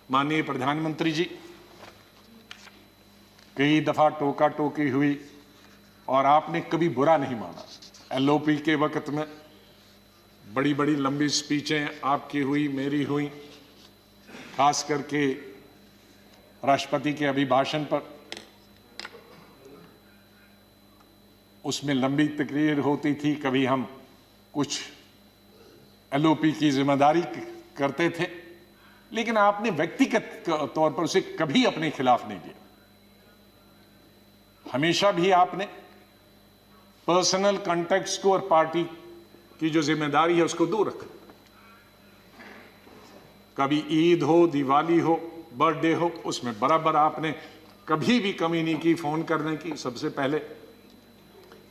माननीय प्रधानमंत्री जी, कई दफा टोका टोकी हुई और आपने कभी बुरा नहीं माना। एलओपी के वक्त में बड़ी बड़ी लंबी स्पीचें आपकी हुई, मेरी हुई, खास करके राष्ट्रपति के अभिभाषण पर। उसमें लंबी तकरीर होती थी, कभी हम कुछ एलओपी की जिम्मेदारी करते थे, लेकिन आपने व्यक्तिगत तौर पर उसे कभी अपने खिलाफ नहीं लिया। हमेशा भी आपने पर्सनल कॉन्टेक्स्ट को और पार्टी की जो जिम्मेदारी है उसको दूर रखा। कभी ईद हो, दिवाली हो, बर्थडे हो, उसमें बराबर आपने कभी भी कमी नहीं की फोन करने की। सबसे पहले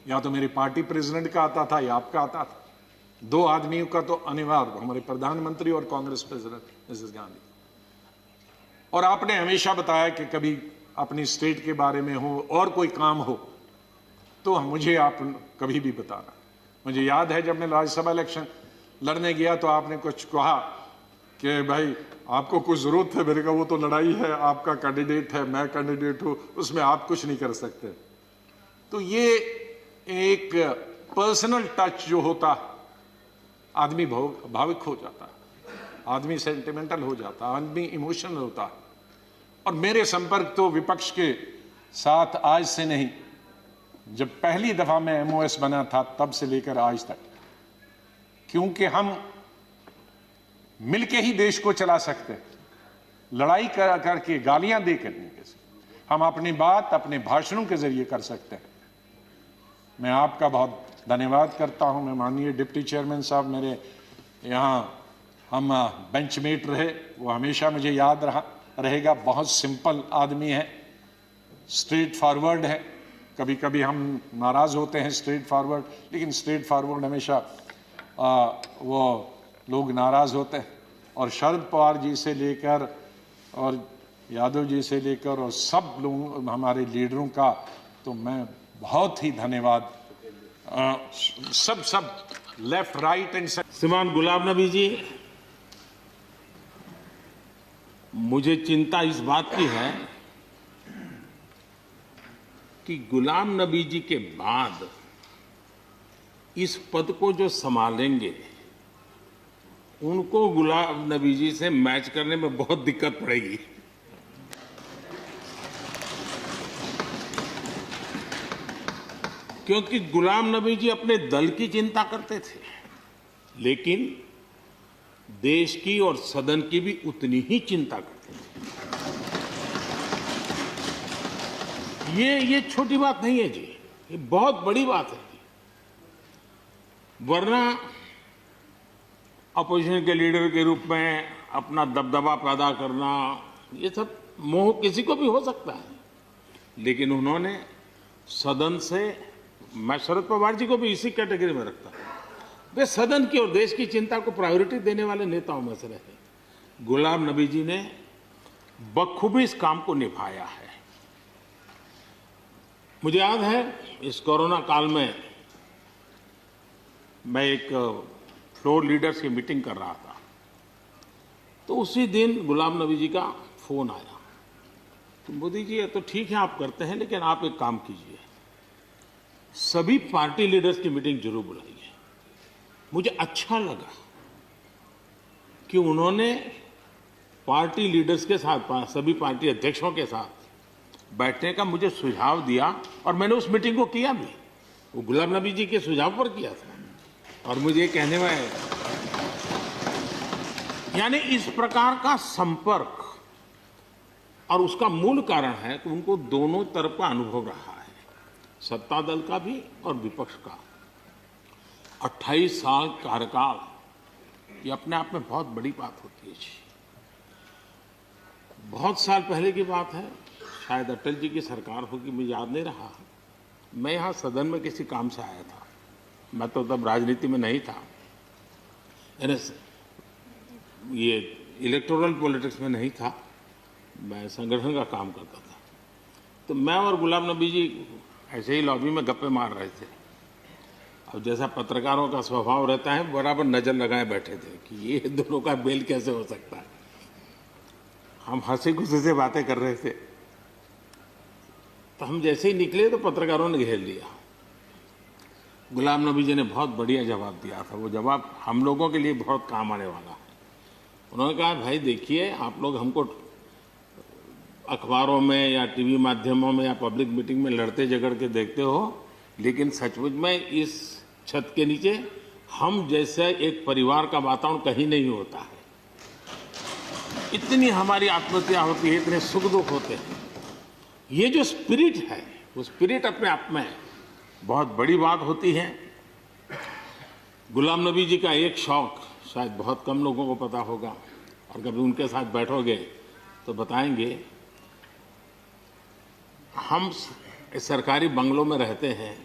या तो मेरी पार्टी प्रेसिडेंट का आता था या आपका आता था। दो आदमियों का तो अनिवार्य, हमारे प्रधानमंत्री और कांग्रेस प्रेसिडेंट मिसेस गांधी। और आपने हमेशा बताया कि कभी अपनी स्टेट के बारे में हो और कोई काम हो तो मुझे आप कभी भी बताना। मुझे याद है जब मैं राज्यसभा इलेक्शन लड़ने गया तो आपने कुछ कहा कि भाई आपको कुछ जरूरत है। मेरे का वो तो लड़ाई है, आपका कैंडिडेट है, मैं कैंडिडेट हूं, उसमें आप कुछ नहीं कर सकते। तो ये एक पर्सनल टच जो होता, आदमी भावुक हो जाता है, आदमी सेंटिमेंटल हो जाता है, आदमी इमोशनल होता है। और मेरे संपर्क तो विपक्ष के साथ आज से नहीं, जब पहली दफा मैं एमओएस बना था तब से लेकर आज तक, क्योंकि हम मिलके ही देश को चला सकते हैं। लड़ाई करके, गालियां देकर नहीं कर सकते। हम अपनी बात अपने भाषणों के जरिए कर सकते हैं। मैं आपका बहुत धन्यवाद करता हूं। मैं माननीय डिप्टी चेयरमैन साहब, मेरे यहाँ हम बेंचमेट रहे, वो हमेशा मुझे याद रहेगा। बहुत सिंपल आदमी है, स्ट्रेट फॉरवर्ड है। कभी कभी हम नाराज होते हैं स्ट्रेट फॉरवर्ड, लेकिन स्ट्रेट फॉरवर्ड हमेशा वो लोग नाराज होते हैं। और शरद पवार जी से लेकर और यादव जी से लेकर और सब लोग हमारे लीडरों का तो मैं बहुत ही धन्यवाद, सब लेफ्ट राइट एंड सेंटर। श्रीमान गुलाम नबी जी, मुझे चिंता इस बात की है कि गुलाम नबी जी के बाद इस पद को जो संभालेंगे उनको गुलाम नबी जी से मैच करने में बहुत दिक्कत पड़ेगी। क्योंकि गुलाम नबी जी अपने दल की चिंता करते थे, लेकिन देश की और सदन की भी उतनी ही चिंता करते थे। ये छोटी बात नहीं है जी, ये बहुत बड़ी बात है जी। वरना अपोजिशन के लीडर के रूप में अपना दबदबा पैदा करना, ये सब मोह किसी को भी हो सकता है, लेकिन उन्होंने सदन से, मैं शरद पवार जी को भी इसी कैटेगरी में रखता हूं, वे सदन की और देश की चिंता को प्रायोरिटी देने वाले नेताओं में से रहे। गुलाम नबी जी ने बखूबी इस काम को निभाया है। मुझे याद है इस कोरोना काल में मैं एक फ्लोर लीडर्स की मीटिंग कर रहा था, तो उसी दिन गुलाम नबी जी का फोन आया। तो मोदी जी, ये तो ठीक है आप करते हैं, लेकिन आप एक काम कीजिए, सभी पार्टी लीडर्स की मीटिंग जरूर बुलाइए। मुझे अच्छा लगा कि उन्होंने पार्टी लीडर्स के साथ, सभी पार्टी अध्यक्षों के साथ बैठने का मुझे सुझाव दिया, और मैंने उस मीटिंग को किया भी। वो गुलाम नबी जी के सुझाव पर किया था। और मुझे कहने में, यानी इस प्रकार का संपर्क, और उसका मूल कारण है कि उनको दोनों तरफ का अनुभव रहा है, सत्ता दल का भी और विपक्ष का। 28 साल कार्यकाल, ये अपने आप में बहुत बड़ी बात होती है जी। बहुत साल पहले की बात है, शायद अटल जी की सरकार होगी, मुझे याद नहीं रहा। मैं यहाँ सदन में किसी काम से आया था, मैं तो तब राजनीति में नहीं था, ये इलेक्टोरल पॉलिटिक्स में नहीं था, मैं संगठन का काम करता था। तो मैं और गुलाम नबी जी ऐसे ही लॉबी में गप्पे मार रहे थे। अब जैसा पत्रकारों का स्वभाव रहता है, बराबर नजर लगाए बैठे थे कि ये दोनों का मेल कैसे हो सकता है। हम हंसी खुशी से बातें कर रहे थे, तो हम जैसे ही निकले तो पत्रकारों ने घेर लिया। गुलाम नबी जी ने बहुत बढ़िया जवाब दिया था। वो जवाब हम लोगों के लिए बहुत काम आने वाला है। उन्होंने कहा, भाई देखिए, आप लोग हमको अखबारों में या टीवी माध्यमों में या पब्लिक मीटिंग में लड़ते झगड़ के देखते हो, लेकिन सचमुच में इस छत के नीचे हम जैसे एक परिवार का वातावरण कहीं नहीं होता है। इतनी हमारी आत्महत्या होती है, इतने सुख दुख होते हैं। ये जो स्पिरिट है, वो स्पिरिट अपने आप में बहुत बड़ी बात होती है। गुलाम नबी जी का एक शौक शायद बहुत कम लोगों को पता होगा, और कभी उनके साथ बैठोगे तो बताएंगे। हम सरकारी बंगलों में रहते हैं,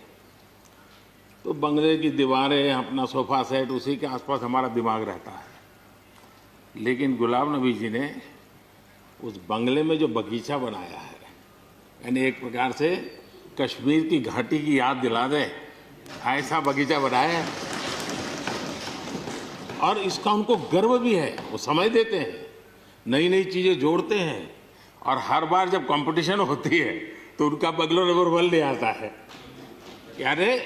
तो बंगले की दीवारें, अपना सोफा सेट, उसी के आसपास हमारा दिमाग रहता है। लेकिन गुलाम नबी जी ने उस बंगले में जो बगीचा बनाया है, यानी एक प्रकार से कश्मीर की घाटी की याद दिला दे, ऐसा बगीचा बनाया है। और इसका उनको गर्व भी है। वो समय देते हैं, नई नई चीजें जोड़ते हैं, और हर बार जब कंपटीशन होती है तो उनका बंगलो नंबर 1 ले आता है। यारे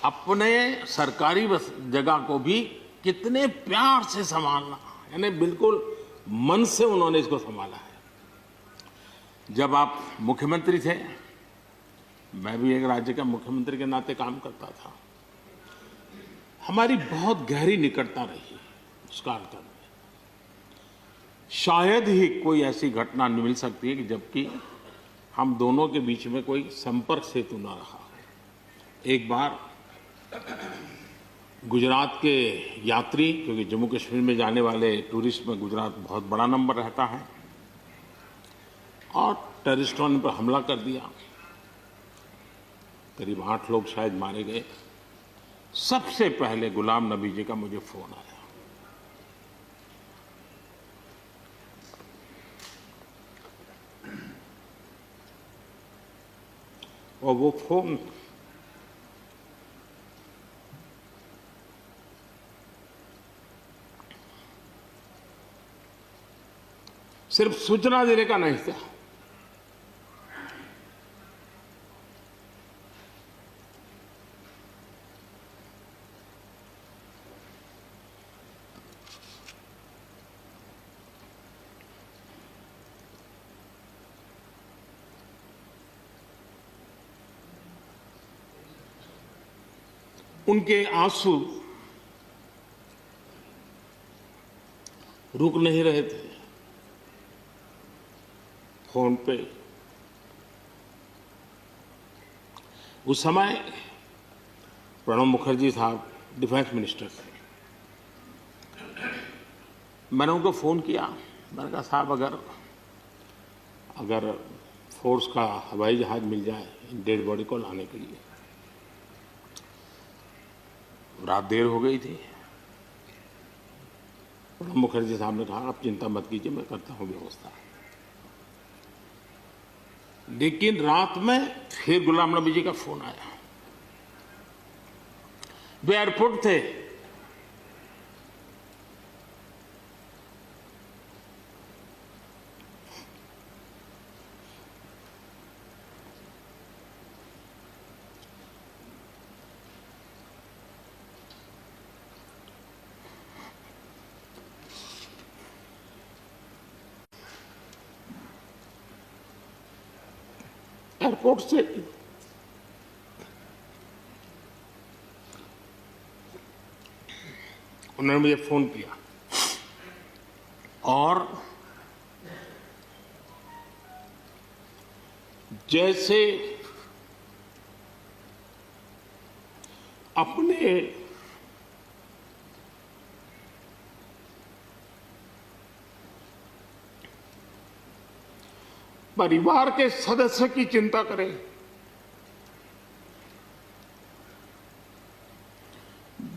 अपने सरकारी जगह को भी कितने प्यार से संभालना, यानी बिल्कुल मन से उन्होंने इसको संभाला है। जब आप मुख्यमंत्री थे, मैं भी एक राज्य का मुख्यमंत्री के नाते काम करता था, हमारी बहुत गहरी निकटता रही उस कार्यकाल में। शायद ही कोई ऐसी घटना मिल सकती है कि जबकि हम दोनों के बीच में कोई संपर्क सेतु न रहा। एक बार गुजरात के यात्री, क्योंकि जम्मू कश्मीर में जाने वाले टूरिस्ट में गुजरात बहुत बड़ा नंबर रहता है, और टेररिस्टों ने पर हमला कर दिया। करीब 8 लोग शायद मारे गए। सबसे पहले गुलाम नबी जी का मुझे फोन आया। और वो फोन सिर्फ सूचना देने का नहीं था, उनके आंसू रुक नहीं रहे थे। फोन पे उस समय प्रणब मुखर्जी साहब डिफेंस मिनिस्टर थे। मैंने उनको फोन किया। मैंने कहा, साहब अगर फोर्स का हवाई जहाज मिल जाए डेड बॉडी को लाने के लिए। रात देर हो गई थी। प्रणब मुखर्जी साहब ने कहा, आप चिंता मत कीजिए, मैं करता हूं व्यवस्था। लेकिन रात में फिर गुलाम नबी जी का फोन आया। वे एयरपोर्ट थे। एयरपोर्ट से उन्होंने मुझे फोन किया, और जैसे अपने परिवार के सदस्य की चिंता करें,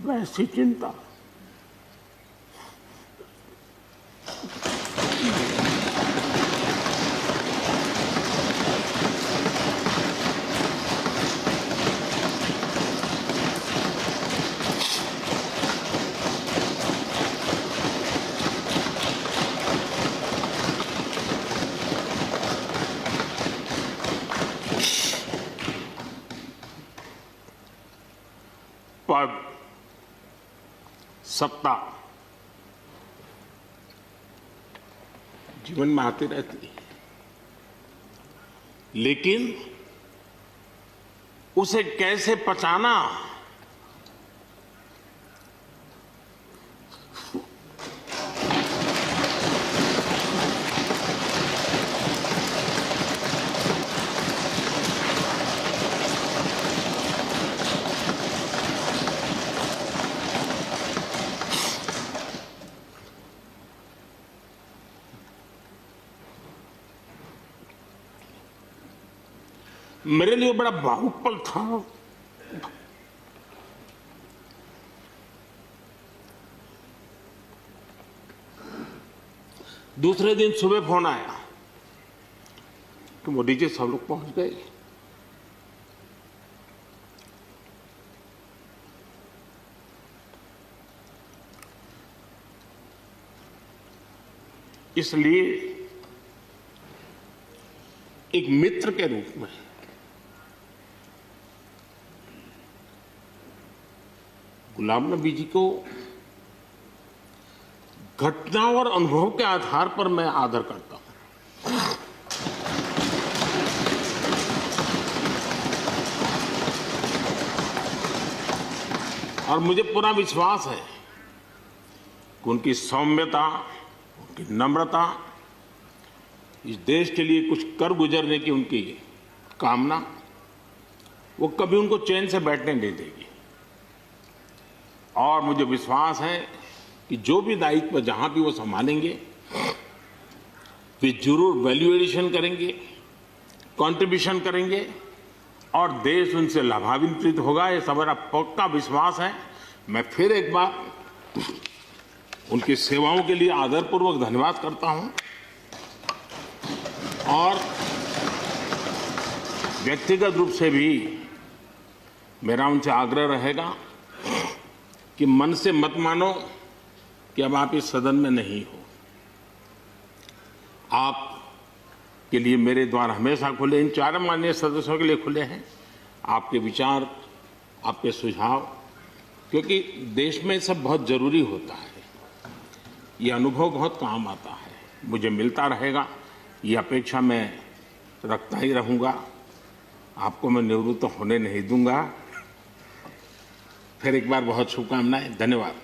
वैसी चिंता पद, सत्ता जीवन में आती रहती है, लेकिन उसे कैसे पचाना, मेरे लिए बड़ा भावुक पल था। दूसरे दिन सुबह फोन आया कि मोदी जी सब लोग पहुंच गए। इसलिए एक मित्र के रूप में गुलाम नबी जी को घटना और अनुभव के आधार पर मैं आदर करता हूं। और मुझे पूरा विश्वास है कि उनकी सौम्यता, उनकी नम्रता, इस देश के लिए कुछ कर गुजरने की उनकी कामना, वो कभी उनको चैन से बैठने नहीं देगी। और मुझे विश्वास है कि जो भी दायित्व जहां भी वो संभालेंगे, वे जरूर वैल्यू एडिशन करेंगे, कंट्रीब्यूशन करेंगे और देश उनसे लाभान्वित होगा। ये सब मेरा पक्का विश्वास है। मैं फिर एक बार उनकी सेवाओं के लिए आदरपूर्वक धन्यवाद करता हूं और व्यक्तिगत रूप से भी मेरा उनसे आग्रह रहेगा कि मन से मत मानो कि अब आप इस सदन में नहीं हो। आप के लिए मेरे द्वार हमेशा खुले, इन चारों माननीय सदस्यों के लिए खुले हैं। आपके विचार, आपके सुझाव, क्योंकि देश में सब बहुत जरूरी होता है। ये अनुभव बहुत काम आता है, मुझे मिलता रहेगा, ये अपेक्षा मैं रखता ही रहूंगा। आपको मैं निवृत्त होने नहीं दूंगा। फिर एक बार बहुत शुभकामनाएं, धन्यवाद।